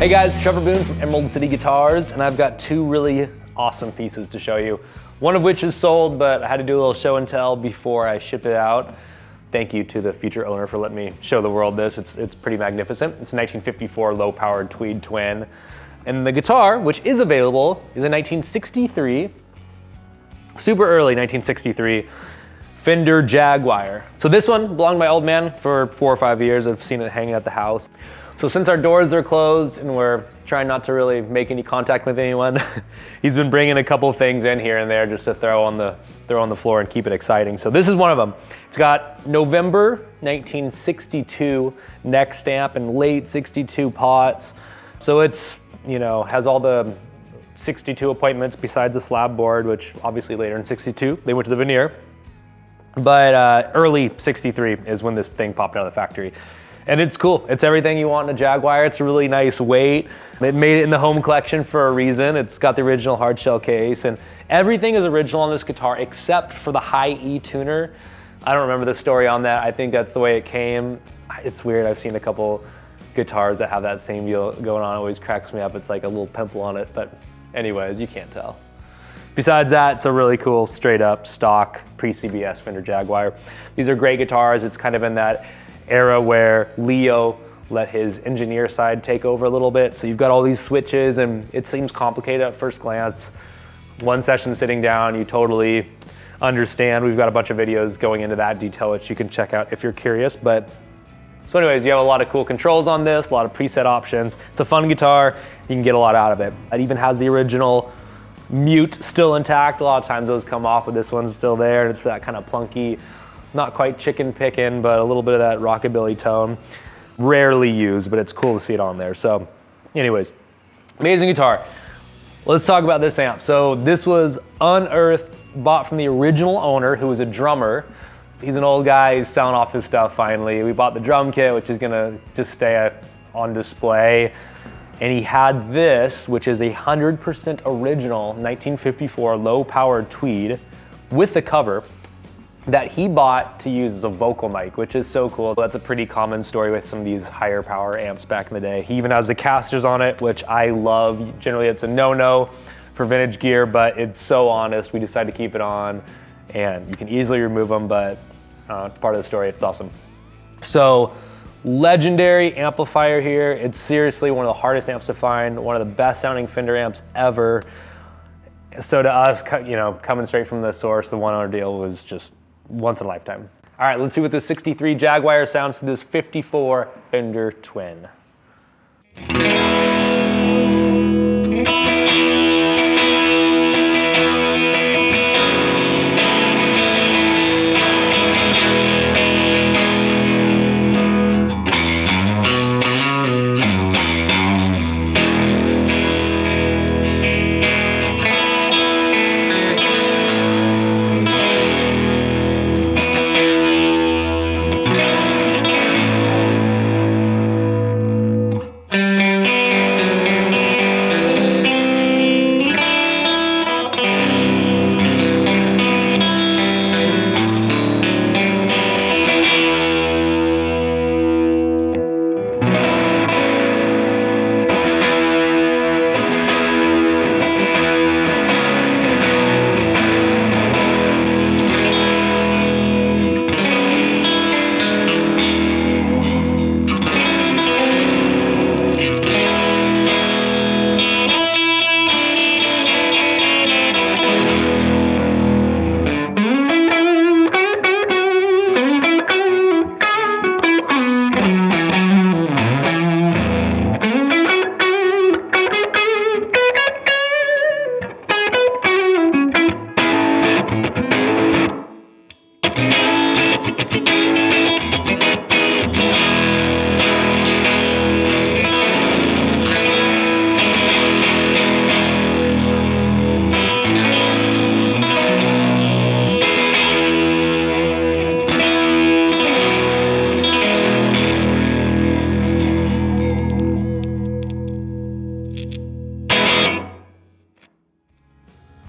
Hey guys, Trevor from Emerald City Guitars, and I've got two really awesome pieces to show you. One of which is sold, but I had to do a little show and tell before I ship it out. Thank you to the future owner for letting me show the world this. It's pretty magnificent. It's a 1954 low-powered Tweed Twin. And the guitar, which is available, is a 1963, super early 1963, Fender Jaguar. So this one belonged to my old man for 4 or 5 years. I've seen it hanging at the house. So since our doors are closed and we're trying not to really make any contact with anyone, he's been bringing a couple things in here and there just to throw on the floor and keep it exciting. So this is one of them. It's got November 1962 neck stamp and late 62 pots. So it's, you know, has all the 62 appointments besides the slab board, which obviously later in 62, they went to the veneer. But early 63 is when this thing popped out of the factory. And it's cool. It's everything you want in a Jaguar. It's a really nice weight. It made it in the home collection for a reason. It's got the original hard shell case, and everything is original on this guitar except for the high E tuner. I don't remember the story on that. I think that's the way it came. It's weird. I've seen a couple guitars that have that same deal going on. It always cracks me up. It's like a little pimple on it, but anyways, you can't tell. Besides that, it's a really cool straight up stock pre-CBS Fender Jaguar. These are great guitars. It's kind of in that era where Leo let his engineer side take over a little bit. So you've got all these switches and it seems complicated at first glance. One session sitting down, you totally understand. We've got a bunch of videos going into that detail, which you can check out if you're curious. But so anyways, you have a lot of cool controls on this, a lot of preset options. It's a fun guitar. You can get a lot out of it. It even has the original mute still intact. A lot of times those come off, but this one's still there, and it's for that kind of plunky, not quite chicken picking, but a little bit of that rockabilly tone. Rarely used, but it's cool to see it on there. So anyways, amazing guitar. Let's talk about this amp. So this was unearthed, bought from the original owner, who was a drummer. He's an old guy, he's selling off his stuff finally. We bought the drum kit, which is gonna just stay on display. And he had this, which is 100% original 1954 low-powered Tweed with the cover that he bought to use as a vocal mic, which is so cool. That's a pretty common story with some of these higher power amps back in the day. He even has the casters on it, which I love. Generally it's a no-no for vintage gear, but it's so honest. We decided to keep it on, and you can easily remove them, but it's part of the story. It's awesome. So legendary amplifier here. It's seriously one of the hardest amps to find, one of the best sounding Fender amps ever. So to us, you know, coming straight from the source, the one owner deal was just once in a lifetime. All right, let's see what this 63 Jaguar sounds to this 54 Fender Twin.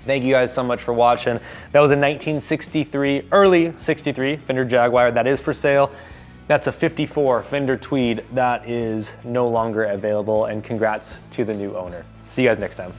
Thank you guys so much for watching. That was a 1963, early 63 Fender Jaguar that is for sale. That's a 54 Fender Tweed that is no longer available, and congrats to the new owner. See you guys next time.